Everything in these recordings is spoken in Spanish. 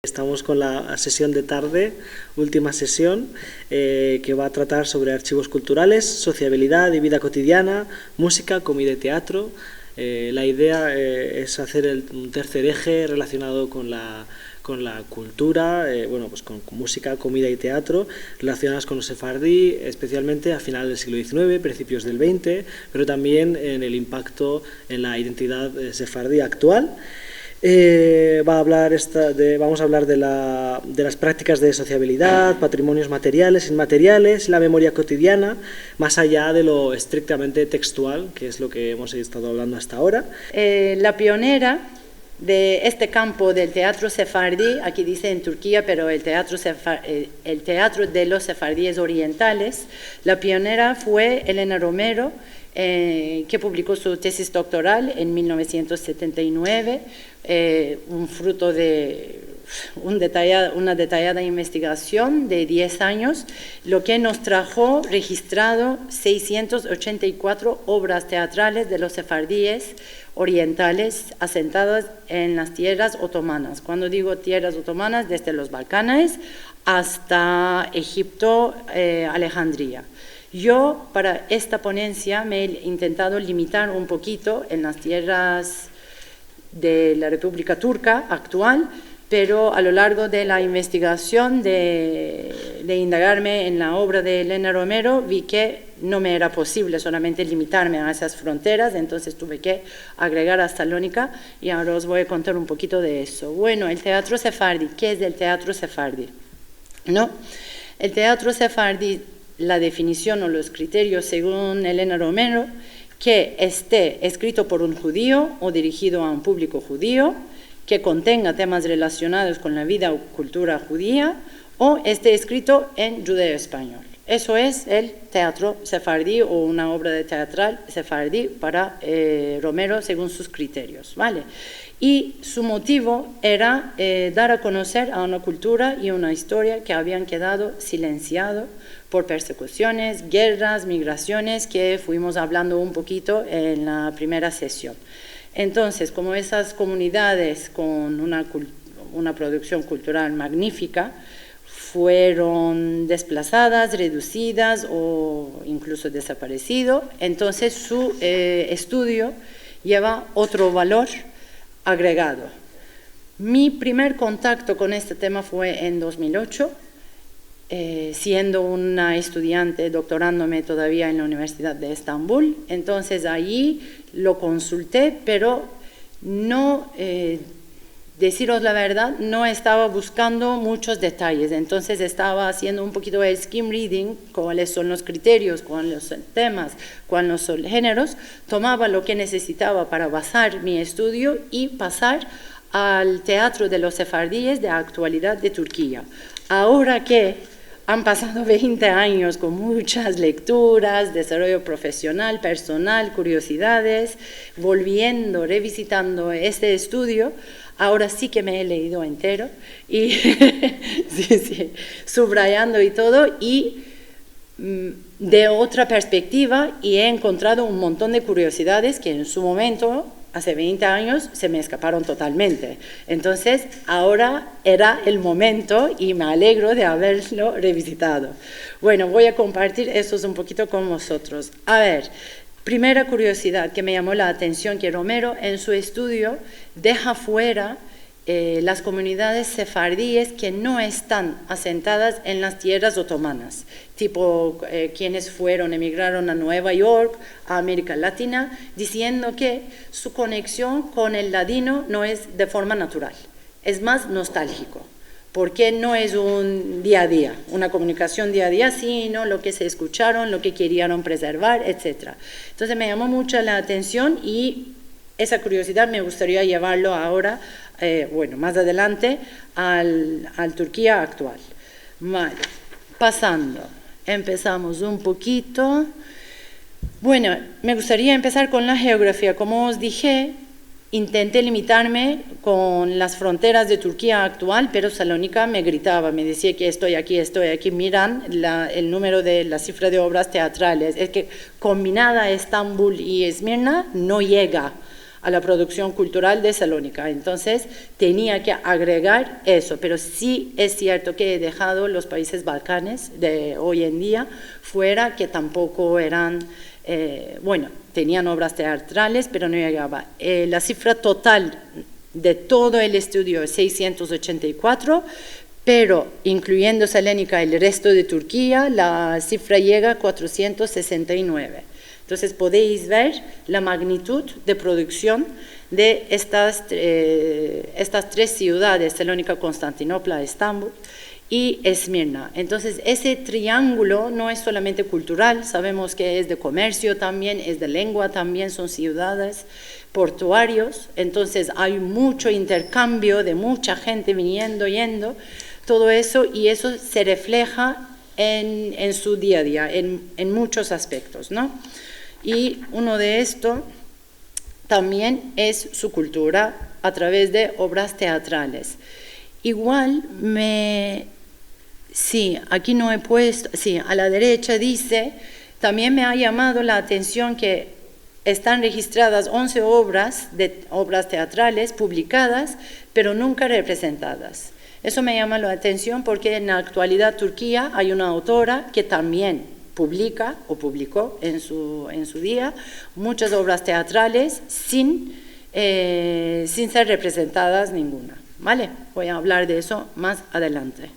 Estamos con la sesión de tarde, última sesión, que va a tratar sobre archivos culturales, sociabilidad y vida cotidiana, música, comida y teatro. La idea es hacer un tercer eje relacionado con la cultura, pues con música, comida y teatro, relacionadas con los sefardí, especialmente a finales del siglo XIX, principios del XX, pero también en el impacto en la identidad sefardí actual. Vamos a hablar de las prácticas de sociabilidad, patrimonios materiales, inmateriales, la memoria cotidiana, más allá de lo estrictamente textual, que es lo que hemos estado hablando hasta ahora. La pionera de este campo del teatro sefardí, aquí dice en Turquía, pero el teatro de los sefardíes orientales, la pionera fue Elena Romero, que publicó su tesis doctoral en 1979, un fruto de una detallada investigación de 10 años, lo que nos trajo registrado 684 obras teatrales de los sefardíes orientales asentadas en las tierras otomanas. Cuando digo tierras otomanas, desde los Balcanes hasta Egipto, Alejandría. Yo, para esta ponencia, me he intentado limitar un poquito en las tierras de la República Turca actual, pero a lo largo de la investigación, de indagarme en la obra de Elena Romero, vi que no me era posible solamente limitarme a esas fronteras, entonces tuve que agregar a Salónica y ahora os voy a contar un poquito de eso. Bueno, el teatro sefardí, ¿qué es el teatro sefardí? ¿No? El teatro sefardí, la definición o los criterios según Elena Romero, que esté escrito por un judío o dirigido a un público judío, que contenga temas relacionados con la vida o cultura judía, o esté escrito en judeo-español. Eso es el teatro sefardí o una obra de teatral sefardí para Romero según sus criterios, ¿vale? Y su motivo era dar a conocer a una cultura y una historia que habían quedado silenciado por persecuciones, guerras, migraciones, que fuimos hablando un poquito en la primera sesión. Entonces, como esas comunidades con una producción cultural magnífica fueron desplazadas, reducidas o incluso desaparecido, entonces su estudio lleva otro valor agregado. Mi primer contacto con este tema fue en 2008, siendo una estudiante, doctorándome todavía en la Universidad de Estambul. Entonces allí lo consulté, pero no, deciros la verdad, no estaba buscando muchos detalles. Entonces estaba haciendo un poquito de skim reading, cuáles son los criterios, cuáles son los temas, cuáles son los géneros. Tomaba lo que necesitaba para basar mi estudio y pasar al teatro de los sefardíes de actualidad de Turquía. Ahora que han pasado 20 años con muchas lecturas, desarrollo profesional, personal, curiosidades, volviendo, revisitando este estudio, ahora sí que me he leído entero y sí, subrayando y todo, y de otra perspectiva, y he encontrado un montón de curiosidades que en su momento, hace 20 años, se me escaparon totalmente. Entonces, ahora era el momento y me alegro de haberlo revisitado. Bueno, voy a compartir esto un poquito con vosotros. A ver, primera curiosidad que me llamó la atención, que Romero en su estudio deja fuera las comunidades sefardíes que no están asentadas en las tierras otomanas, tipo quienes emigraron a Nueva York, a América Latina, diciendo que su conexión con el ladino no es de forma natural, es más nostálgico, porque no es un día a día, una comunicación día a día, sino lo que se escucharon, lo que querían preservar, etc. Entonces me llamó mucho la atención y esa curiosidad me gustaría llevarlo ahora, más adelante, al Turquía actual. Vale, empezamos un poquito. Bueno, me gustaría empezar con la geografía. Como os dije, intenté limitarme con las fronteras de Turquía actual, pero Salónica me gritaba, me decía que estoy aquí, miran el número de la cifra de obras teatrales, es que combinada Estambul y Esmirna no llega a la producción cultural de Salónica. Entonces tenía que agregar eso, pero sí es cierto que he dejado los países balcanes de hoy en día fuera, que tampoco eran, bueno, tenían obras teatrales, pero no llegaba. La cifra total de todo el estudio es 684, pero incluyendo Salónica y el resto de Turquía, la cifra llega a 469. Entonces podéis ver la magnitud de producción de estas tres ciudades, Salónica, Constantinopla, Estambul y Esmirna. Entonces ese triángulo no es solamente cultural, sabemos que es de comercio también, es de lengua también, son ciudades portuarios, entonces hay mucho intercambio de mucha gente viniendo, yendo, todo eso, y eso se refleja en su día a día, en muchos aspectos, ¿no? Y uno de estos también es su cultura a través de obras teatrales. Igual sí, aquí no he puesto, sí, a la derecha dice, también me ha llamado la atención que están registradas 11 obras teatrales publicadas, pero nunca representadas. Eso me llama la atención porque en la actualidad Turquía hay una autora que también publica o publicó en su día muchas obras teatrales sin ser representadas ninguna. ¿Vale? Voy a hablar de eso más adelante.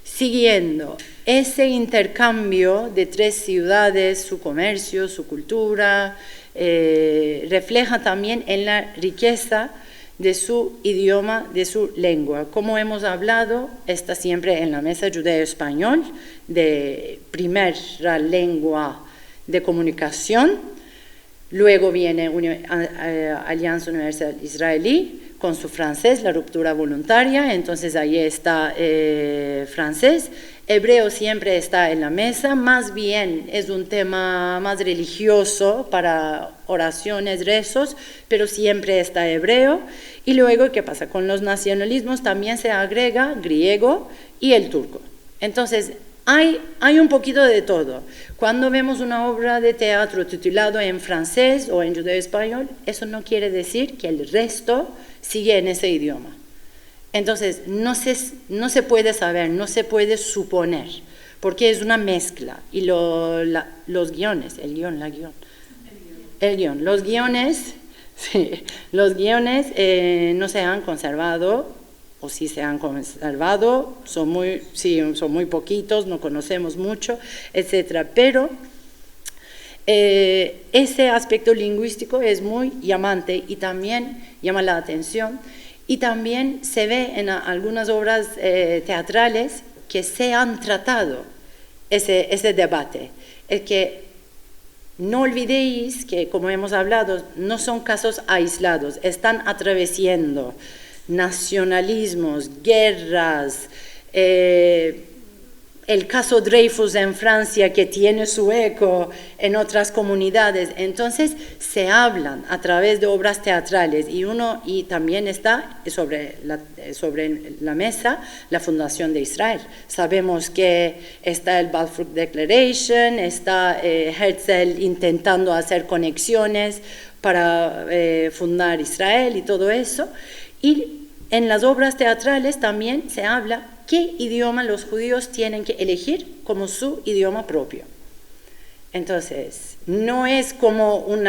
Siguiendo, ese intercambio de tres ciudades, su comercio, su cultura, refleja también en la riqueza de su idioma, de su lengua. Como hemos hablado, está siempre en la mesa judeo-español, de primera lengua de comunicación. Luego viene Alianza Universal Israelí, con su francés, la ruptura voluntaria, entonces ahí está francés. Hebreo siempre está en la mesa, más bien es un tema más religioso para oraciones, rezos, pero siempre está hebreo. Y luego, ¿qué pasa? Con los nacionalismos también se agrega griego y el turco. Entonces, hay un poquito de todo. Cuando vemos una obra de teatro titulada en francés o en judeo-español, eso no quiere decir que el resto sigue en ese idioma. Entonces, no se puede saber, no se puede suponer, porque es una mezcla. Y los guiones, los guiones no se han conservado, o si se han conservado, son muy poquitos, no conocemos mucho, etc. Pero ese aspecto lingüístico es muy llamante y también llama la atención. Y también se ve en algunas obras teatrales que se han tratado ese debate. Es que no olvidéis que, como hemos hablado, no son casos aislados, están atravesando nacionalismos, guerras, el caso Dreyfus en Francia, que tiene su eco en otras comunidades. Entonces se hablan a través de obras teatrales y también está sobre la mesa la fundación de Israel. Sabemos que está el Balfour Declaration, está Herzl intentando hacer conexiones para fundar Israel y todo eso. Y en las obras teatrales también se habla qué idioma los judíos tienen que elegir como su idioma propio. Entonces, no es como un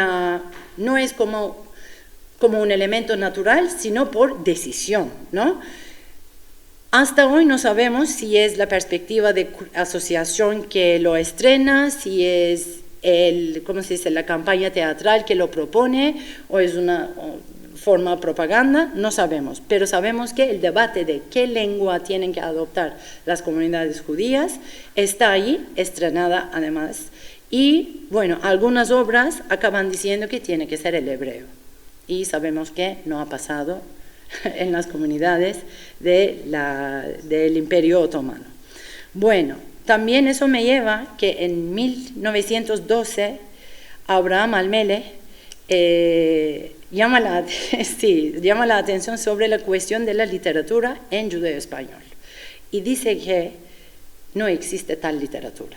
elemento natural, sino por decisión, ¿no? Hasta hoy no sabemos si es la perspectiva de asociación que lo estrena, si es la campaña teatral que lo propone, o es una forma de propaganda, no sabemos, pero sabemos que el debate de qué lengua tienen que adoptar las comunidades judías está ahí, estrenada además, y bueno, algunas obras acaban diciendo que tiene que ser el hebreo, y sabemos que no ha pasado en las comunidades del Imperio Otomano. Bueno, también eso me lleva que en 1912 Abraham Almelech llama la atención sobre la cuestión de la literatura en judeo-español y dice que no existe tal literatura.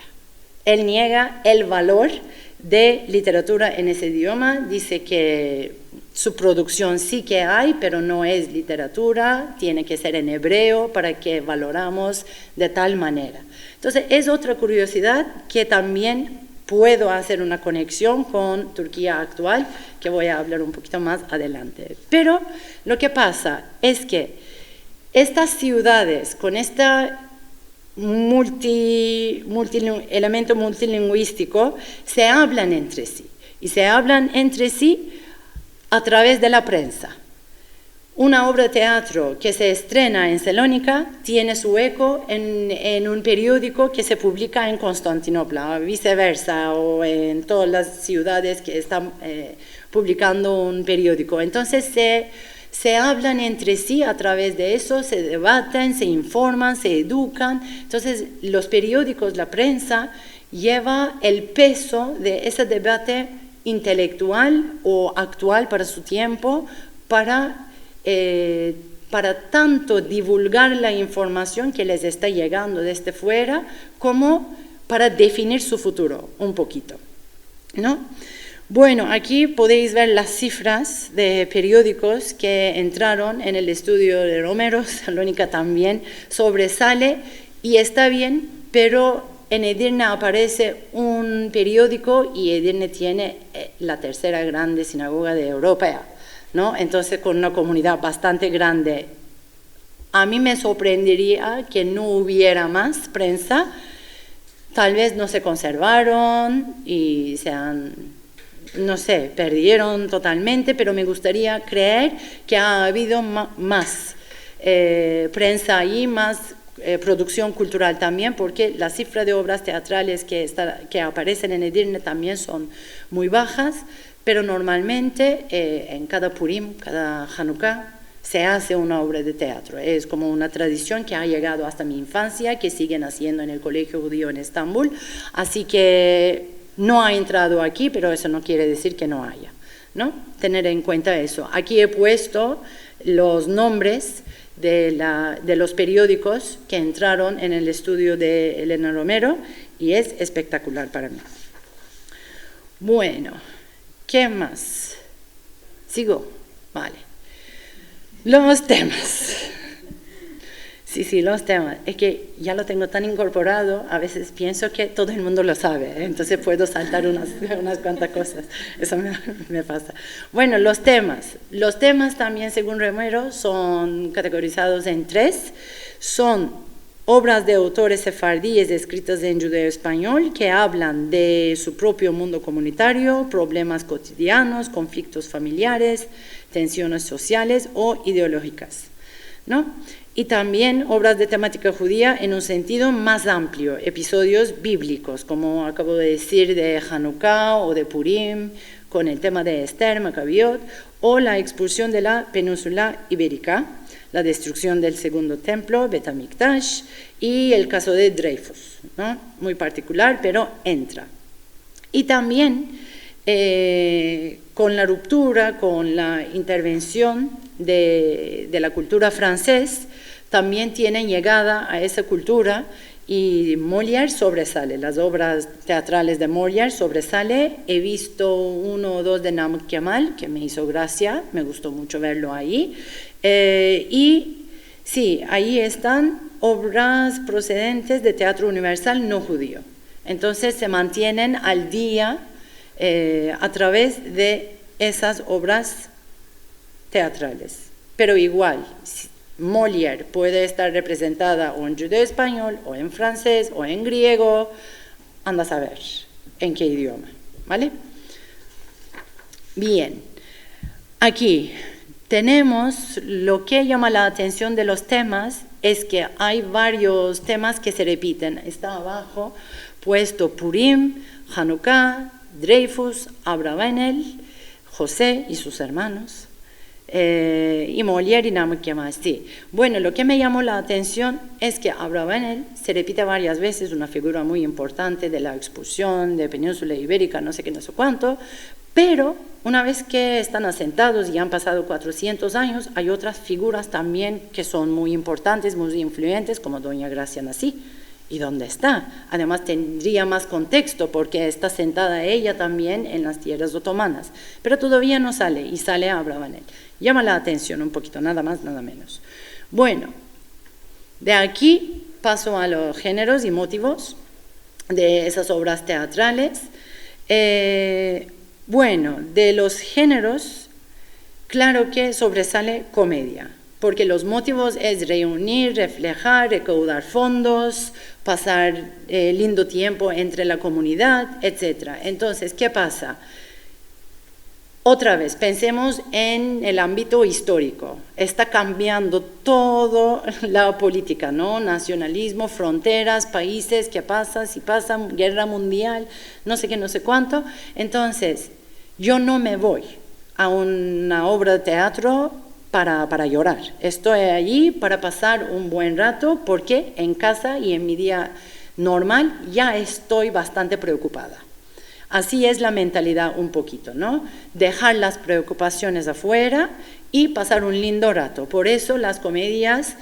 Él niega el valor de literatura en ese idioma, dice que su producción sí que hay, pero no es literatura, tiene que ser en hebreo para que valoramos de tal manera. Entonces, es otra curiosidad que también puedo hacer una conexión con Turquía actual, que voy a hablar un poquito más adelante. Pero lo que pasa es que estas ciudades, con este elemento multilingüístico, se hablan entre sí. Y se hablan entre sí a través de la prensa. Una obra de teatro que se estrena en Salónica tiene su eco en un periódico que se publica en Constantinopla, viceversa, o en todas las ciudades que están publicando un periódico. Entonces se hablan entre sí a través de eso, se debaten, se informan, se educan. Entonces los periódicos, la prensa, lleva el peso de ese debate intelectual o actual para su tiempo, para tanto divulgar la información que les está llegando desde fuera, como para definir su futuro un poquito, ¿no? Bueno, aquí podéis ver las cifras de periódicos que entraron en el estudio de Romero. Salónica también sobresale y está bien, pero en Edirne aparece un periódico y Edirne tiene la tercera grande sinagoga de Europa, ¿no? Entonces, con una comunidad bastante grande. A mí me sorprendería que no hubiera más prensa. Tal vez no se conservaron y no sé, perdieron totalmente, pero me gustaría creer que ha habido más prensa ahí, más producción cultural también, porque la cifra de obras teatrales que aparecen en Edirne también son muy bajas, pero normalmente en cada Purim, cada Hanukkah, se hace una obra de teatro. Es como una tradición que ha llegado hasta mi infancia, que siguen haciendo en el colegio judío en Estambul, así que no ha entrado aquí, pero eso no quiere decir que no haya, ¿no? Tener en cuenta eso. Aquí he puesto los nombres de los periódicos que entraron en el estudio de Elena Romero y es espectacular para mí. Bueno, ¿qué más? ¿Sigo? Vale. Los temas. Sí, los temas. Es que ya lo tengo tan incorporado, a veces pienso que todo el mundo lo sabe, entonces puedo saltar unas cuantas cosas. Eso me pasa. Bueno, los temas. Los temas también, según Romero, son categorizados en 3. Son obras de autores sefardíes escritas en judeo-español que hablan de su propio mundo comunitario, problemas cotidianos, conflictos familiares, tensiones sociales o ideológicas, ¿no? Y también obras de temática judía en un sentido más amplio, episodios bíblicos, como acabo de decir, de Hanukkah o de Purim, con el tema de Esther, Macabiot, o la expulsión de la península ibérica, la destrucción del segundo templo, Bet HaMikdash, y el caso de Dreyfus, ¿no? Muy particular, pero entra. Y también con la ruptura, con la intervención de la cultura francesa, también tienen llegada a esa cultura y Molière sobresale, las obras teatrales de Molière sobresale. He visto 1 o 2 de Namut Kemal, que me hizo gracia, me gustó mucho verlo ahí. Y sí, ahí están obras procedentes de teatro universal no judío. Entonces se mantienen al día a través de esas obras teatrales. Pero igual, Molière puede estar representada o en judeo-español, o en francés, o en griego, anda a saber en qué idioma, ¿vale? Bien, aquí tenemos lo que llama la atención de los temas, es que hay varios temas que se repiten. Está abajo puesto Purim, Hanukkah, Dreyfus, Abravanel, José y sus hermanos, y Molière y Namut Kemal. Sí. Bueno, lo que me llamó la atención es que Abravanel se repite varias veces, una figura muy importante de la expulsión de Península Ibérica, no sé qué, no sé cuánto, pero una vez que están asentados y han pasado 400 años, hay otras figuras también que son muy importantes, muy influyentes, como Doña Gracia Nací, ¿Y dónde está? Además tendría más contexto porque está sentada ella también en las tierras otomanas, pero todavía no sale y sale Abravanel. Llama la atención un poquito, nada más, nada menos. Bueno, de aquí paso a los géneros y motivos de esas obras teatrales. Bueno, de los géneros, claro que sobresale comedia, porque los motivos es reunir, reflejar, recaudar fondos, pasar lindo tiempo entre la comunidad, etc. Entonces, ¿qué pasa? Otra vez, pensemos en el ámbito histórico. Está cambiando todo la política, ¿no? Nacionalismo, fronteras, países, ¿qué pasa? Si pasa, guerra mundial, no sé qué, no sé cuánto. Entonces, yo no me voy a una obra de teatro para llorar. Estoy allí para pasar un buen rato porque en casa y en mi día normal ya estoy bastante preocupada. Así es la mentalidad un poquito, ¿no? Dejar las preocupaciones afuera y pasar un lindo rato. Por eso las comedias,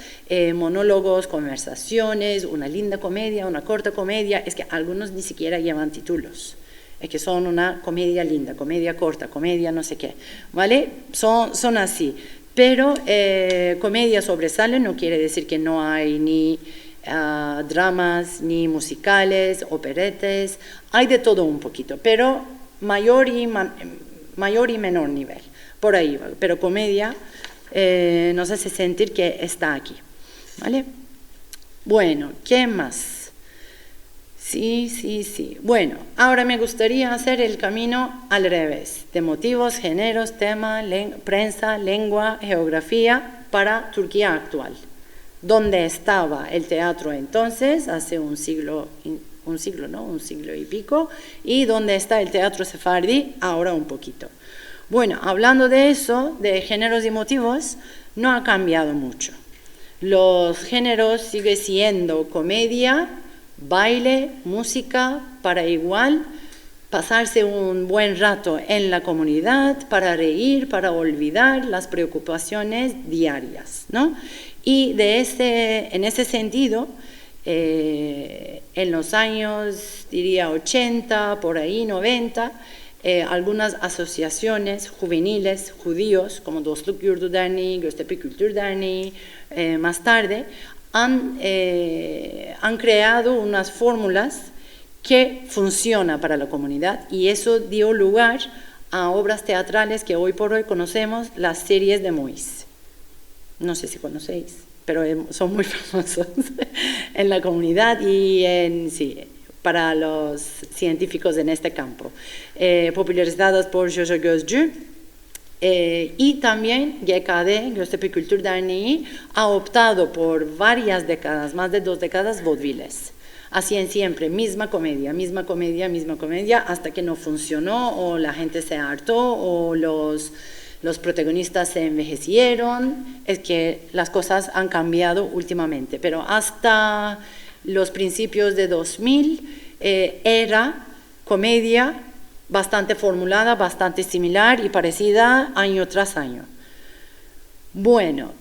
monólogos, conversaciones, una linda comedia, una corta comedia, es que algunos ni siquiera llevan títulos. Es que son una comedia linda, comedia corta, comedia no sé qué, ¿vale? Son así. Pero comedia sobresale no quiere decir que no hay ni dramas, ni musicales, operetes, hay de todo un poquito, pero mayor y menor nivel, por ahí va. Pero comedia nos hace sentir que está aquí, ¿vale? Bueno, ¿qué más? Sí. Bueno, ahora me gustaría hacer el camino al revés, de motivos, géneros, tema, prensa, lengua, geografía para Turquía actual. ¿Dónde estaba el teatro entonces, hace un siglo y pico, y dónde está el teatro sefardí ahora un poquito? Bueno, hablando de eso, de géneros y motivos, no ha cambiado mucho. Los géneros siguen siendo comedia, baile, música, para igual pasarse un buen rato en la comunidad, para reír, para olvidar las preocupaciones diarias, ¿no? Y en ese sentido, en los años, diría 80, por ahí 90, algunas asociaciones juveniles judíos, como Dostluk Yurdu Derneği, Göztepe Kültür Derneği, más tarde, han creado unas fórmulas que funcionan para la comunidad y eso dio lugar a obras teatrales que hoy por hoy conocemos, las series de Moïse. No sé si conocéis, pero son muy famosos en la comunidad y para los científicos en este campo. Popularizadas por Jojo Gözcü y también GKD, Göztepe Kültür Derneği, ha optado por varias décadas, más de 2 décadas, vaudevilles. Hacían siempre misma comedia, hasta que no funcionó o la gente se hartó o los protagonistas se envejecieron, es que las cosas han cambiado últimamente, pero hasta los principios de 2000 era comedia bastante formulada, bastante similar y parecida año tras año. Bueno,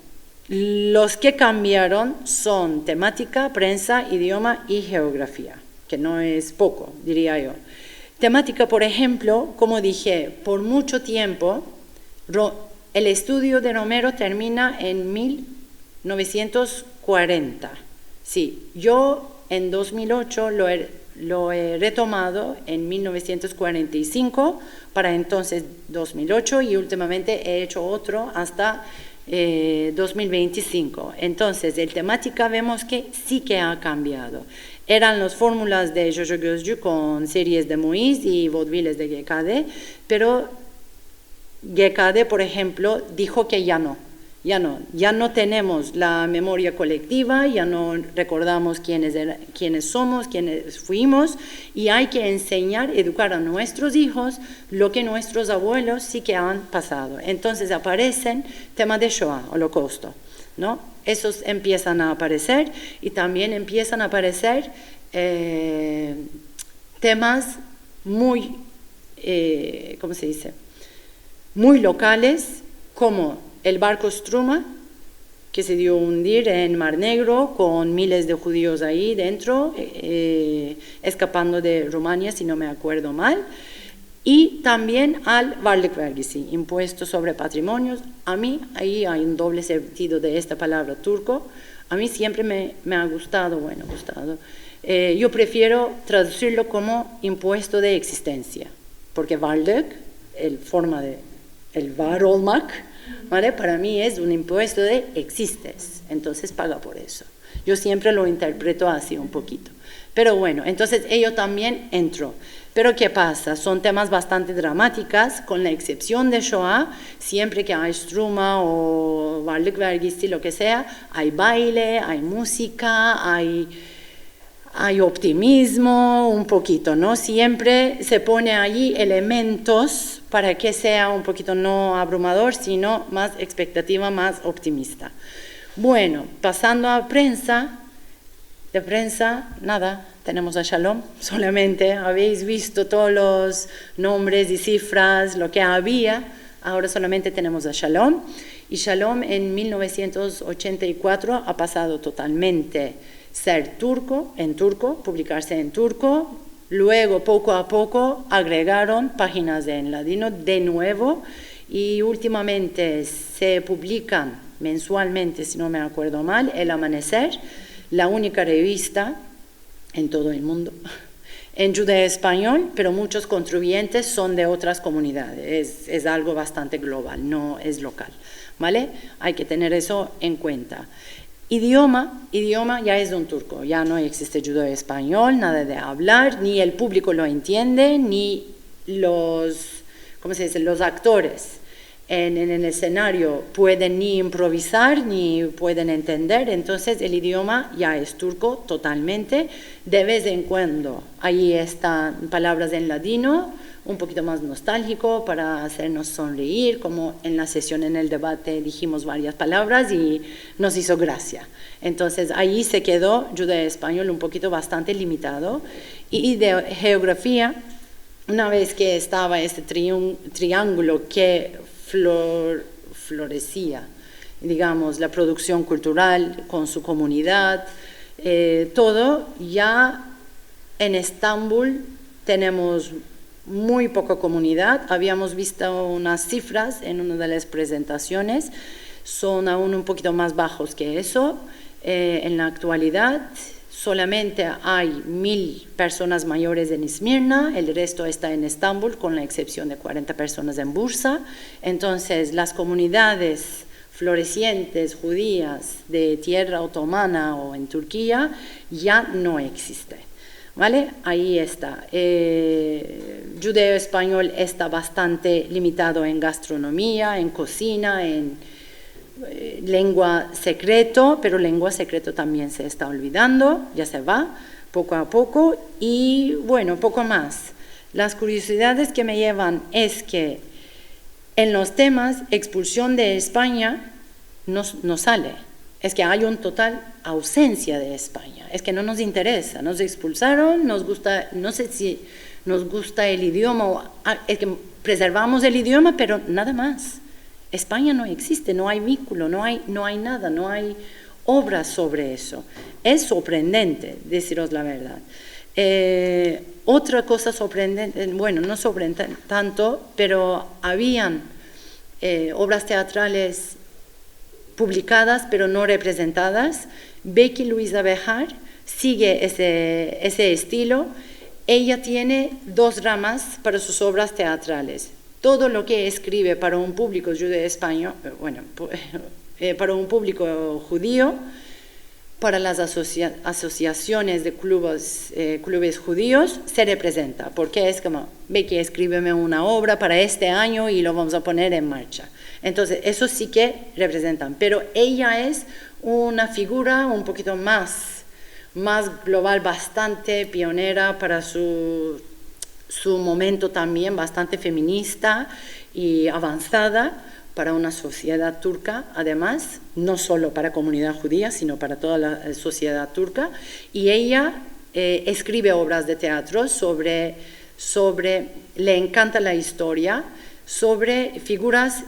los que cambiaron son temática, prensa, idioma y geografía, que no es poco, diría yo. Temática, por ejemplo, como dije, por mucho tiempo, el estudio de Romero termina en 1940. Sí, yo en 2008 lo he retomado en 1945, para entonces 2008 y últimamente he hecho otro hasta 2025. Entonces, el temática vemos que sí que ha cambiado. Eran las fórmulas de Jojo Gözcü con series de Moïse y vaudevilles de GKD, pero GKD, por ejemplo, dijo que ya no tenemos la memoria colectiva, ya no recordamos quiénes somos, quiénes fuimos, y hay que enseñar, educar a nuestros hijos lo que nuestros abuelos sí que han pasado. Entonces aparecen temas de Shoah, Holocausto, ¿no? Esos empiezan a aparecer y también empiezan a aparecer temas muy, ¿cómo se dice?, muy locales, como el barco Struma, que se dio a hundir en Mar Negro con miles de judíos ahí dentro, escapando de Rumania, si no me acuerdo mal. Y también al varlık-vergisi, impuesto sobre patrimonios. A mí, ahí hay un doble sentido de esta palabra turco. A mí siempre me ha gustado, yo prefiero traducirlo como impuesto de existencia, porque varlık, el var olmak, ¿vale? Para mí es un impuesto de existes, entonces paga por eso. Yo siempre lo interpreto así un poquito. Pero bueno, entonces ello también entró. Pero ¿qué pasa? Son temas bastante dramáticos, con la excepción de Shoah, siempre que hay Struma o varlık-vergisi, lo que sea, hay baile, hay música, hay optimismo, un poquito, ¿no? Siempre se pone allí elementos para que sea un poquito no abrumador, sino más expectativa, más optimista. Bueno, pasando a prensa, de prensa, nada, tenemos a Shalom, solamente habéis visto todos los nombres y cifras, lo que había, ahora solamente tenemos a Shalom, y Shalom en 1984 ha pasado totalmente ser turco, publicarse en turco, luego poco a poco agregaron páginas en ladino de nuevo, y últimamente se publican mensualmente, si no me acuerdo mal, El Amanecer, la única revista en todo el mundo, en judeo-español, pero muchos contribuyentes son de otras comunidades, es algo bastante global, no es local, ¿vale? Hay que tener eso en cuenta. Idioma ya es un turco, ya no existe judeo-español, nada de hablar, ni el público lo entiende, ni los actores en el escenario pueden ni improvisar ni pueden entender, entonces el idioma ya es turco totalmente. De vez en cuando ahí están palabras en ladino, un poquito más nostálgico para hacernos sonreír, como en la sesión, en el debate dijimos varias palabras y nos hizo gracia. Entonces ahí se quedó judeo-español un poquito bastante limitado. Y de geografía, una vez que estaba este triángulo que florecía, digamos, la producción cultural con su comunidad, todo, ya en Estambul tenemos muy poca comunidad. Habíamos visto unas cifras en una de las presentaciones, son aún un poquito más bajos que eso. En la actualidad solamente hay 1.000 personas mayores en Esmirna, el resto está en Estambul, con la excepción de 40 personas en Bursa. Entonces, las comunidades florecientes judías de tierra otomana o en Turquía ya no existen, ¿vale? Ahí está. Judeo-español está bastante limitado en gastronomía, en cocina, en lengua secreto, pero lengua secreto también se está olvidando, ya se va poco a poco. Y bueno, poco más. Las curiosidades que me llevan es que en los temas expulsión de España no sale, es que hay una total ausencia de España, es que no nos interesa, nos expulsaron, nos gusta, no sé si nos gusta el idioma, es que preservamos el idioma, pero nada más. España no existe, no hay vínculo, no hay nada, no hay obras sobre eso. Es sorprendente, deciros la verdad. Otra cosa sorprendente, bueno, no sorprendente tanto, pero habían obras teatrales publicadas pero no representadas. Becky Luisa Bejar sigue ese estilo. Ella tiene 2 ramas para sus obras teatrales. Todo lo que escribe para un público judeo-español, para un público judío, para las asociaciones de clubes judíos, se representa, porque es como, Becky, escríbeme una obra para este año y lo vamos a poner en marcha. Entonces, eso sí que representan, pero ella es una figura un poquito más global, bastante pionera para su momento también, bastante feminista y avanzada para una sociedad turca, además, no solo para la comunidad judía, sino para toda la sociedad turca. Y ella escribe obras de teatro le encanta la historia, sobre figuras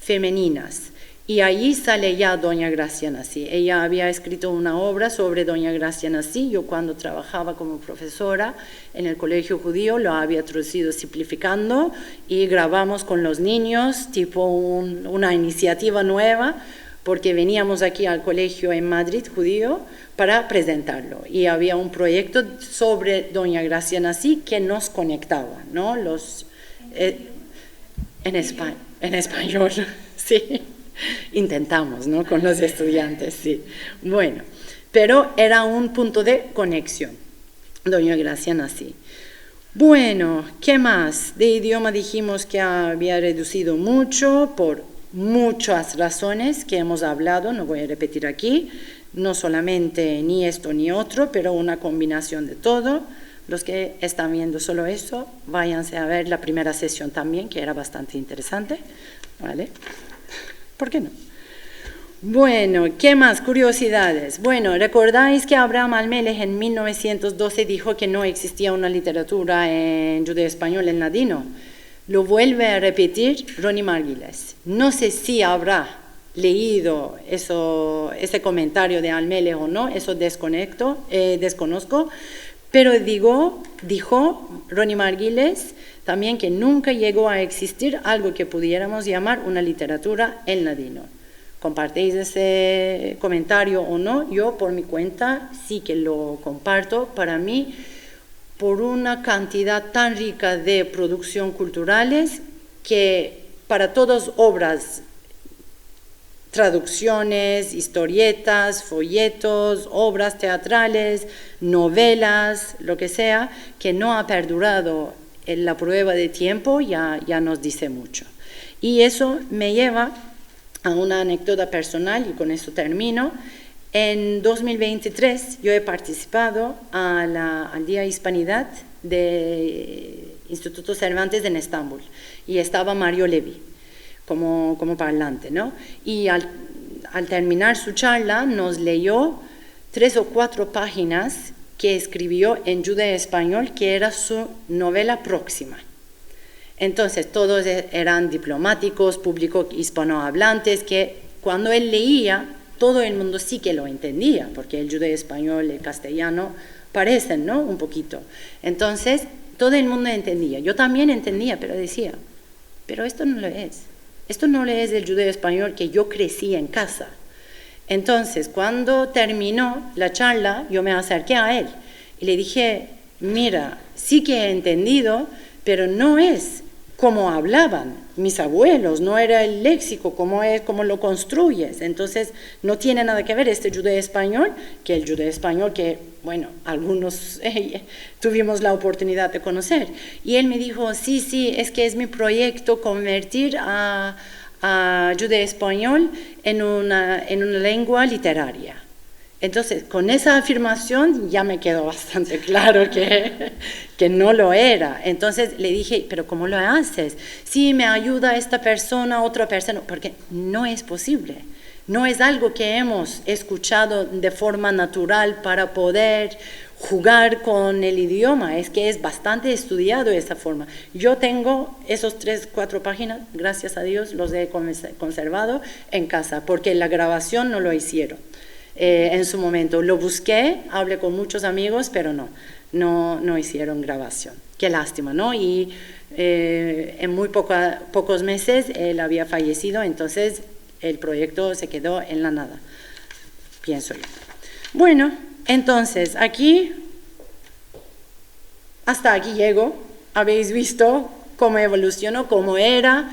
femeninas. Y allí sale ya Doña Gracia Nací. Ella había escrito una obra sobre Doña Gracia Nací. Yo cuando trabajaba como profesora en el colegio judío lo había traducido simplificando y grabamos con los niños tipo una iniciativa nueva porque veníamos aquí al colegio en Madrid judío para presentarlo. Y había un proyecto sobre Doña Gracia Nací que nos conectaba, ¿no? En español, sí. Intentamos, ¿no? Con los estudiantes, sí. Bueno, pero era un punto de conexión. Doña Gracia Nací. Bueno, ¿qué más? De idioma dijimos que había reducido mucho por muchas razones que hemos hablado, no voy a repetir aquí, no solamente ni esto ni otro, pero una combinación de todo. Los que están viendo solo eso, váyanse a ver la primera sesión también, que era bastante interesante, ¿vale? ¿Por qué no? Bueno, ¿qué más? Curiosidades. Bueno, ¿recordáis que Abraham Almelech en 1912 dijo que no existía una literatura en judeo-español en ladino? Lo vuelve a repetir Ronnie Margulies. No sé si habrá leído ese comentario de Almelech o no, eso desconozco, pero dijo Ronnie Margulies también que nunca llegó a existir algo que pudiéramos llamar una literatura en ladino. ¿Compartéis ese comentario o no? Yo por mi cuenta sí que lo comparto. Para mí, por una cantidad tan rica de producción culturales que para todas obras, traducciones, historietas, folletos, obras teatrales, novelas, lo que sea, que no ha perdurado en la prueba de tiempo, ya nos dice mucho. Y eso me lleva a una anécdota personal, y con eso termino. En 2023 yo he participado al Día de Hispanidad del Instituto Cervantes en Estambul, y estaba Mario Levi como parlante, ¿no? Y al terminar su charla nos leyó 3 o 4 páginas que escribió en judeo-español, que era su novela próxima. Entonces, todos eran diplomáticos, público hispanohablantes, que cuando él leía, todo el mundo sí que lo entendía, porque el judeo-español y el castellano parecen, ¿no? Un poquito. Entonces, todo el mundo entendía. Yo también entendía, pero decía, pero esto no lo es. Esto no es el judeo-español que yo crecí en casa. Entonces, cuando terminó la charla, yo me acerqué a él y le dije, mira, sí que he entendido, pero no es como hablaban mis abuelos, no era el léxico, como lo construyes. Entonces, no tiene nada que ver este judeo-español que el judeo-español que, bueno, algunos tuvimos la oportunidad de conocer. Y él me dijo, sí, es que es mi proyecto convertir a judeo-español en una lengua literaria. Entonces, con esa afirmación ya me quedó bastante claro que no lo era. Entonces le dije, ¿pero cómo lo haces? Sí, me ayuda esta persona, otra persona, porque no es posible. No es algo que hemos escuchado de forma natural para poder jugar con el idioma, es que es bastante estudiado de esa forma. Yo tengo esos 3, 4 páginas, gracias a Dios, los he conservado en casa, porque la grabación no lo hicieron. En su momento lo busqué, hablé con muchos amigos, pero no hicieron grabación. Qué lástima, ¿no? Y en muy pocos meses él había fallecido, entonces el proyecto se quedó en la nada, pienso yo. Bueno, entonces hasta aquí llego. Habéis visto cómo evolucionó, cómo era,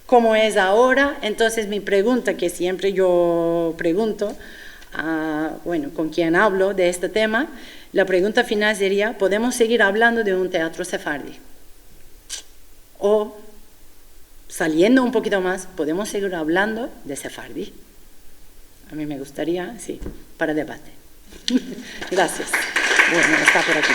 cómo es ahora. Entonces mi pregunta, que siempre yo pregunto, con quien hablo de este tema, la pregunta final sería, ¿podemos seguir hablando de un teatro sefardí? O, saliendo un poquito más, ¿podemos seguir hablando de sefardí? A mí me gustaría, sí, para debate. Gracias. Bueno, está por aquí.